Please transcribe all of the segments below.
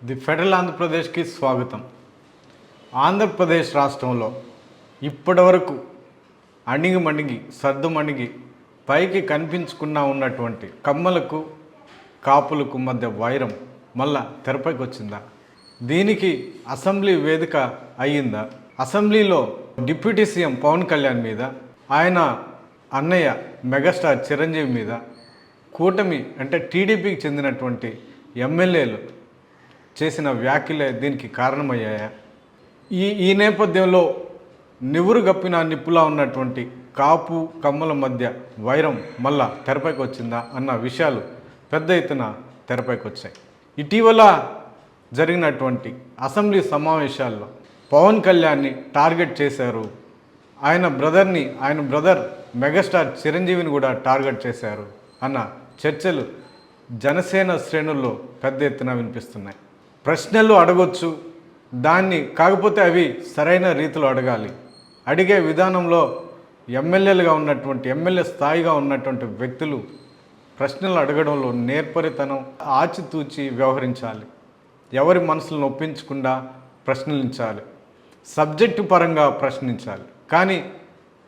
The federal ఆంధ్రప్రదేశ్కి స్వాగతం. ఆంధ్రప్రదేశ్ రాష్ట్రంలో ఇప్పటివరకు అణిగి సర్దుమణిగి పైకి కనిపించకుండా ఉన్నటువంటి కమ్మలకు కాపులకు మధ్య వైరం మళ్ళా తెరపైకి వచ్చిందా? దీనికి అసెంబ్లీ వేదిక అయ్యిందా? అసెంబ్లీలో డిప్యూటీ సీఎం పవన్ కళ్యాణ్ మీద, ఆయన అన్నయ్య మెగాస్టార్ చిరంజీవి మీద కూటమి అంటే టీడీపీకి చెందినటువంటి ఎమ్మెల్యేలు చేసిన వ్యాఖ్యలే దీనికి కారణమయ్యాయా? ఈ నేపథ్యంలో నివురు గప్పిన నిప్పులా ఉన్నటువంటి కాపు కమ్మల మధ్య వైరం మళ్ళా తెరపైకి వచ్చిందా అన్న విషయాలు పెద్ద ఎత్తున తెరపైకి వచ్చాయి. ఇటీవల జరిగినటువంటి అసెంబ్లీ సమావేశాల్లో పవన్ కళ్యాణ్ని టార్గెట్ చేశారు. ఆయన బ్రదర్ మెగాస్టార్ చిరంజీవిని కూడా టార్గెట్ చేశారు అన్న చర్చలు జనసేన శ్రేణుల్లో పెద్ద ఎత్తున వినిపిస్తున్నాయి. ప్రశ్నలు అడగొచ్చు, కాకపోతే అవి సరైన రీతిలో అడగాలి. అడిగే విధానంలో ఎమ్మెల్యే స్థాయిగా ఉన్నటువంటి వ్యక్తులు ప్రశ్నలు అడగడంలో నేర్పరితనం ఆచితూచి వ్యవహరించాలి. ఎవరి మనసులను ఒప్పించకుండా ప్రశ్నించాలి, సబ్జెక్టు పరంగా ప్రశ్నించాలి. కానీ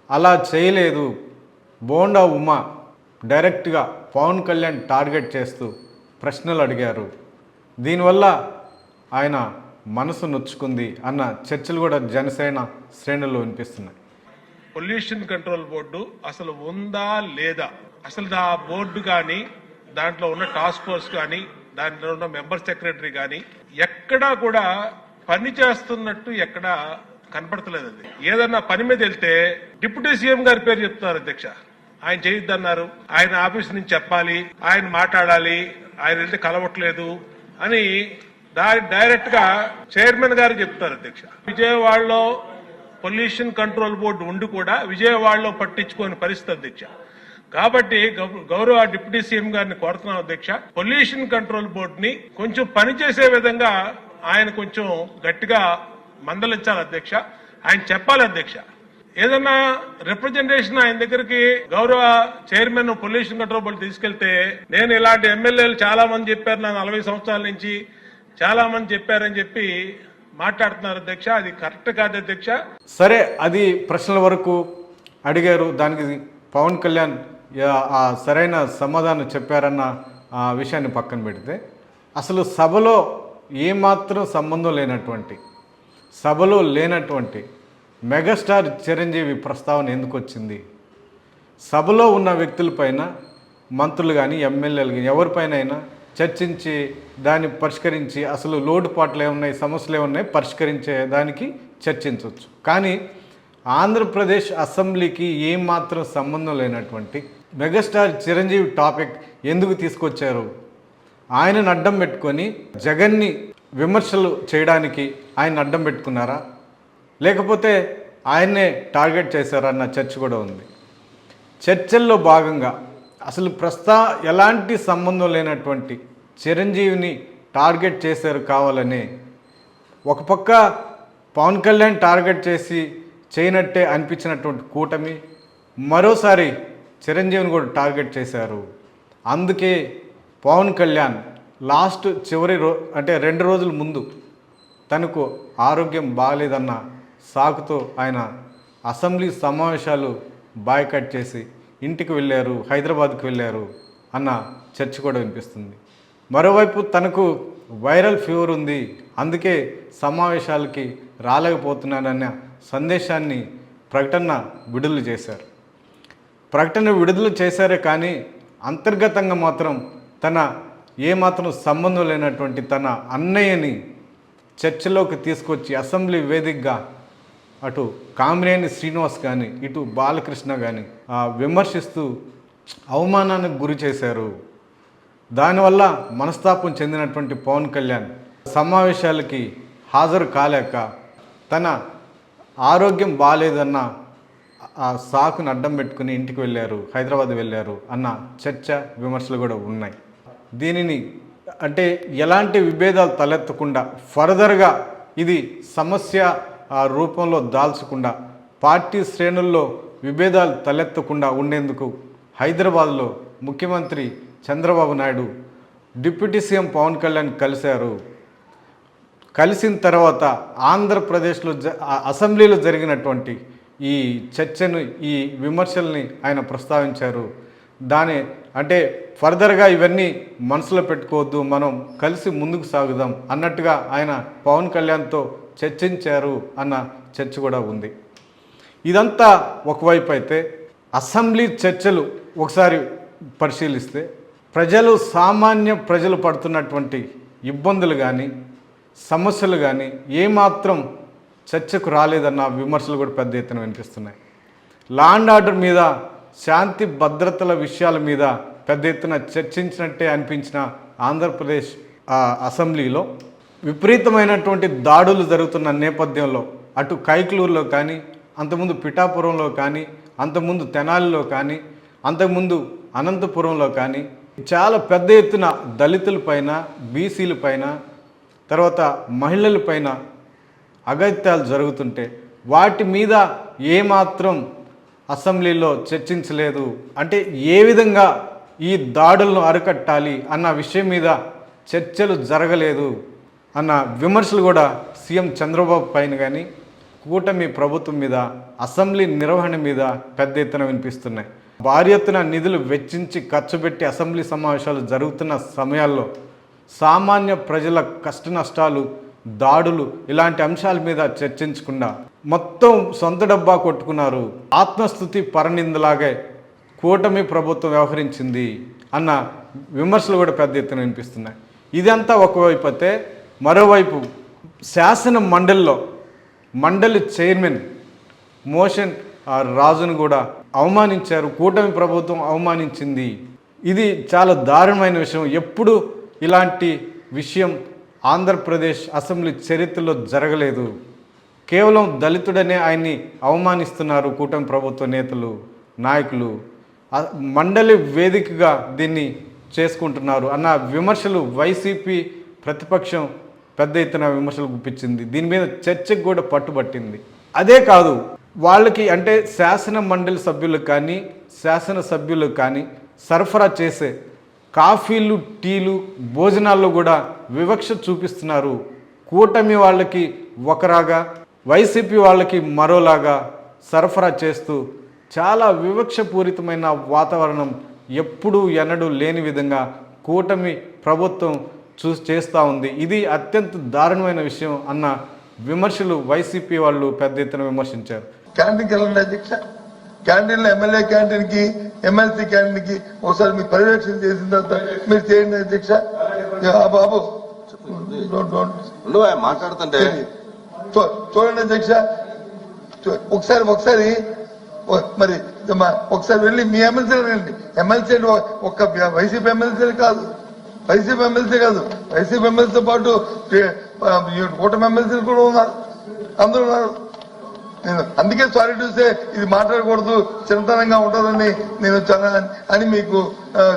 అలా చేయలేదు. బోండా ఉమా డైరెక్ట్గా పవన్ కళ్యాణ్ టార్గెట్ చేస్తూ ప్రశ్నలు అడిగారు. దీనివల్ల ఆయన మనసు నొచ్చుకుంది అన్న చర్చలు కూడా జనసేన శ్రేణుల్లో వినిపిస్తున్నాయి. పొల్యూషన్ కంట్రోల్ బోర్డు అసలు ఉందా లేదా, అసలు ఆ బోర్డు కానీ దాంట్లో ఉన్న టాస్క్ ఫోర్స్ కానీ దాంట్లో ఉన్న మెంబర్ సెక్రటరీ కానీ ఎక్కడా కూడా పని చేస్తున్నట్టు ఎక్కడా కనపడతలేదు. అది ఏదన్నా పని మీద వెళ్తే డిప్యూటీ సీఎం గారి పేరు చెప్తున్నారు. అధ్యక్ష, ఆయన చేయొద్దన్నారు, ఆయన ఆఫీస్ నుంచి చెప్పాలి, ఆయన మాట్లాడాలి, ఆయన వెళ్తే కలవట్లేదు అని డైరెక్ట్ గా చైర్మన్ గారు చెప్తారు. అధ్యక్ష, విజయవాడలో పొల్యూషన్ కంట్రోల్ బోర్డు ఉండి కూడా విజయవాడలో పట్టించుకోని పరిస్థితి. అధ్యక్ష, కాబట్టి గౌరవ డిప్యూటీ సీఎం గారిని కోరుతున్నాం. అధ్యక్ష, పొల్యూషన్ కంట్రోల్ బోర్డుని కొంచెం పనిచేసే విధంగా ఆయన కొంచెం గట్టిగా మందలించాలి. అధ్యక్ష, ఆయన చెప్పాలి. అధ్యక్ష, ఏదన్నా రిప్రజెంటేషన్ ఆయన దగ్గరికి గౌరవ చైర్మన్ పొల్యూషన్ కంట్రోల్ బోర్డు తీసుకెళ్తే, నేను ఇలాంటి ఎమ్మెల్యేలు చాలా మంది చెప్పారు, నా 40 సంవత్సరాల నుంచి చాలా మంది చెప్పారని చెప్పి మాట్లాడుతున్నారు. అధ్యక్ష, అది కరెక్ట్ కాదు. అధ్యక్ష, సరే, అది ప్రశ్నల వరకు అడిగారు. దానికి పవన్ కళ్యాణ్ సరైన సమాధానం చెప్పారన్న విషయాన్ని పక్కన పెడితే, అసలు సభలో ఏమాత్రం సంబంధం లేనటువంటి మెగాస్టార్ చిరంజీవి ప్రస్తావన ఎందుకు వచ్చింది? సభలో ఉన్న వ్యక్తులపైన, మంత్రులు కానీ ఎమ్మెల్యేలు కానీ ఎవరిపైన చర్చించి దాన్ని పరిష్కరించి, అసలు లోటుపాట్లు ఏమున్నాయి, సమస్యలు ఏమున్నాయి పరిష్కరించే దానికి చర్చించవచ్చు. కానీ ఆంధ్రప్రదేశ్ అసెంబ్లీకి ఏమాత్రం సంబంధం లేనటువంటి మెగాస్టార్ చిరంజీవి టాపిక్ ఎందుకు తీసుకొచ్చారు? ఆయనను అడ్డం పెట్టుకొని జగన్ని విమర్శలు చేయడానికి ఆయన అడ్డం పెట్టుకున్నారా, లేకపోతే ఆయన్నే టార్గెట్ చేశారన్న చర్చ కూడా ఉంది. చర్చల్లో భాగంగా అసలు ఎలాంటి సంబంధం లేనటువంటి చిరంజీవిని టార్గెట్ చేశారు కావాలని. ఒక పక్క పవన్ కళ్యాణ్ టార్గెట్ చేసి చేయనట్టే అనిపించినటువంటి కూటమి మరోసారి చిరంజీవిని కూడా టార్గెట్ చేశారు. అందుకే పవన్ కళ్యాణ్ అంటే 2 రోజుల ముందు తనకు ఆరోగ్యం బాగాలేదన్న సాకుతో ఆయన అసెంబ్లీ సమావేశాలు బాయ్కట్ చేసి ఇంటికి వెళ్ళారు, హైదరాబాద్కు వెళ్ళారు అన్న చర్చ కూడా వినిపిస్తుంది. మరోవైపు తనకు వైరల్ ఫీవర్ ఉంది, అందుకే సమావేశాలకి రాలేకపోతున్నానన్న సందేశాన్ని ప్రకటన విడుదల చేశారే కానీ అంతర్గతంగా మాత్రం ఏమాత్రం సంబంధం లేనటువంటి తన అన్నయ్యని చర్చలోకి తీసుకొచ్చి అసెంబ్లీ వేదికగా అటు కామినేని శ్రీనివాస్ కానీ ఇటు బాలకృష్ణ కానీ విమర్శిస్తూ అవమానానికి గురి చేశారు. దానివల్ల మనస్తాపం చెందినటువంటి పవన్ కళ్యాణ్ సమావేశాలకి హాజరు కాలేక తన ఆరోగ్యం బాగాలేదన్న ఆ సాకును అడ్డం పెట్టుకుని ఇంటికి వెళ్ళారు, హైదరాబాద్ వెళ్ళారు అన్న చర్చ, విమర్శలు కూడా ఉన్నాయి. దీనిని అంటే ఎలాంటి విభేదాలు తలెత్తకుండా ఫర్దర్గా ఇది సమస్య రూపంలో దాల్చకుండా పార్టీ శ్రేణుల్లో విభేదాలు తలెత్తకుండా ఉండేందుకు హైదరాబాద్లో ముఖ్యమంత్రి చంద్రబాబు నాయుడు డిప్యూటీ సీఎం పవన్ కళ్యాణ్ కలిశారు. కలిసిన తర్వాత ఆంధ్రప్రదేశ్లో అసెంబ్లీలో జరిగినటువంటి ఈ చర్చను, ఈ విమర్శల్ని ఆయన ప్రస్తావించారు. దాని అంటే ఫర్దర్గా ఇవన్నీ మనసులో పెట్టుకోవద్దు, మనం కలిసి ముందుకు సాగుదాం అన్నట్టుగా ఆయన పవన్ కళ్యాణ్తో చర్చించారు అన్న చర్చ కూడా ఉంది. ఇదంతా ఒకవైపు అయితే, అసెంబ్లీ చర్చలు ఒకసారి పరిశీలిస్తే సామాన్య ప్రజలు పడుతున్నటువంటి ఇబ్బందులు కానీ సమస్యలు కానీ ఏమాత్రం చర్చకు రాలేదన్న విమర్శలు కూడా పెద్ద ఎత్తున వినిపిస్తున్నాయి. లా అండ్ ఆర్డర్ మీద, శాంతి భద్రతల విషయాల మీద పెద్ద ఎత్తున చర్చించినట్టే అనిపించిన ఆంధ్రప్రదేశ్ అసెంబ్లీలో విపరీతమైనటువంటి దాడులు జరుగుతున్న నేపథ్యంలో అటు కైక్లూరులో కానీ, అంతకుముందు పిఠాపురంలో కానీ, అంతకుముందు తెనాలిలో కానీ, అంతకుముందు అనంతపురంలో కానీ చాలా పెద్ద ఎత్తున దళితులపైన, బీసీలపైన, తర్వాత మహిళలపైన అగత్యాలు జరుగుతుంటే వాటి మీద ఏమాత్రం అసెంబ్లీలో చర్చించలేదు. అంటే ఏ విధంగా ఈ దాడులను అరికట్టాలి అన్న విషయం మీద చర్చలు జరగలేదు అన్న విమర్శలు కూడా సీఎం చంద్రబాబు పైన కానీ, కూటమి ప్రభుత్వం మీద, అసెంబ్లీ నిర్వహణ మీద పెద్ద ఎత్తున వినిపిస్తున్నాయి. భారీ ఎత్తున నిధులు వెచ్చించి ఖర్చు పెట్టి అసెంబ్లీ సమావేశాలు జరుగుతున్న సమయాల్లో సామాన్య ప్రజల కష్ట నష్టాలు, దాడులు ఇలాంటి అంశాల మీద చర్చించకుండా మొత్తం సొంత డబ్బా కొట్టుకున్నారు, ఆత్మస్థుతి పరనిందలాగే కూటమి ప్రభుత్వం వ్యవహరించింది అన్న విమర్శలు కూడా పెద్ద ఎత్తున వినిపిస్తున్నాయి. ఇదంతా ఒకవైపు అయితే, మరోవైపు శాసన మండలి చైర్మన్ మోషన్ రాజును కూడా అవమానించారు, కూటమి ప్రభుత్వం అవమానించింది. ఇది చాలా దారుణమైన విషయం. ఎప్పుడు ఇలాంటి విషయం ఆంధ్రప్రదేశ్ అసెంబ్లీ చరిత్రలో జరగలేదు. కేవలం దళితుడనే ఆయన్ని అవమానిస్తున్నారు కూటమి ప్రభుత్వ నేతలు, నాయకులు. మండలి వేదికగా దీన్ని చేసుకుంటున్నారు అన్న విమర్శలు వైసీపీ ప్రతిపక్షం పెద్ద ఎత్తున విమర్శలు గుప్పించింది. దీని మీద చర్చకు కూడా పట్టుబట్టింది. అదే కాదు, వాళ్ళకి అంటే శాసన మండలి సభ్యులకు కానీ, శాసనసభ్యులకు కానీ సరఫరా చేసే కాఫీలు, టీలు, భోజనాల్లో కూడా వివక్ష చూపిస్తున్నారు. కూటమి వాళ్ళకి ఒకలాగా, వైసీపీ వాళ్ళకి మరోలాగా సరఫరా చేస్తూ చాలా వివక్షపూరితమైన వాతావరణం ఎప్పుడూ ఎన్నడూ లేని విధంగా కూటమి ప్రభుత్వం చేస్తూ ఉంది. ఇది అత్యంత దారుణమైన విషయం అన్న విమర్శలు వైసీపీ వాళ్ళు పెద్ద ఎత్తున విమర్శించారు. క్యాంటీన్కి వెళ్ళండి అధ్యక్ష, క్యాంటీన్లో ఎమ్మెల్యే క్యాంటీన్కి, ఎమ్మెల్సీ క్యాంటీన్కి ఒకసారి మీరు పర్యవేక్షణ చేసిన తర్వాత మీరు చేయండి అధ్యక్ష. బాబు మాట్లాడుతుంటే చూడండి అధ్యక్ష, ఒకసారి మరి ఒకసారి వెళ్ళి మీ ఎమ్మెల్సీలు వెళ్ళండి. ఎమ్మెల్సీ ఒక్క వైసీపీ ఎమ్మెల్సీలు కాదు, వైసీపీ ఎమ్మెల్సీతో పాటు కూటమి ఎమ్మెల్సీలు కూడా ఉన్నారు, అందరూ ఉన్నారు. నేను అందుకే సారీ చూస్తే ఇది మాట్లాడకూడదు, చిన్నతనంగా ఉంటుందని నేను అని మీకు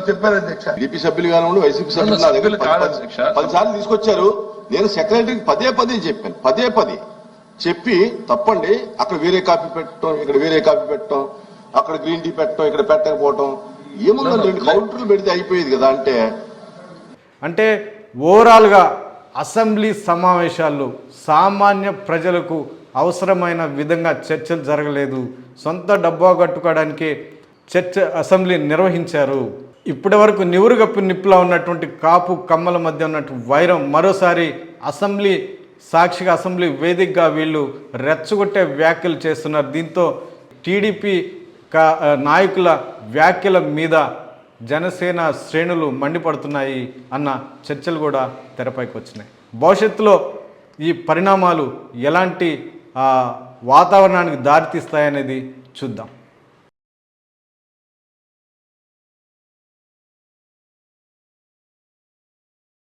చెప్పారు అధ్యక్ష. టీడీపీ సభ్యులు కానివ్వండి, వైసీపీ సభ్యులు 10 సార్లు తీసుకొచ్చారు. నేను సెక్రటరీకి పదే చెప్పాను, చెప్పి తప్పండి, అక్కడ వేరే కాపీ పెట్టడం, ఇక్కడ వేరే కాపీ పెట్టడం, అక్కడ గ్రీన్ టీ పెట్టడం, ఇక్కడ పెట్టకపోవటం ఏముందండి, 2 కౌంటర్లు పెడితే అయిపోయేది కదా. అంటే ఓవరాల్గా అసెంబ్లీ సమావేశాల్లో సామాన్య ప్రజలకు అవసరమైన విధంగా చర్చలు జరగలేదు. సొంత డబ్బా కట్టుకోవడానికి అసెంబ్లీ నిర్వహించారు. ఇప్పటి వరకు నివురుగప్పు నిప్పులా ఉన్నటువంటి కాపు కమ్మల మధ్య ఉన్నటువంటి వైరం మరోసారి అసెంబ్లీ సాక్షిగా, అసెంబ్లీ వేదికగా వీళ్ళు రెచ్చగొట్టే వ్యాఖ్యలు చేస్తున్నారు. దీంతో టీడీపీ నాయకుల వ్యాఖ్యల మీద జనసేన శ్రేణులు మండిపడుతున్నాయి అన్న చర్చలు కూడా తెరపైకి వచ్చినాయి. భవిష్యత్తులో ఈ పరిణామాలు ఎలాంటి వాతావరణానికి దారితీస్తాయనేది చూద్దాం.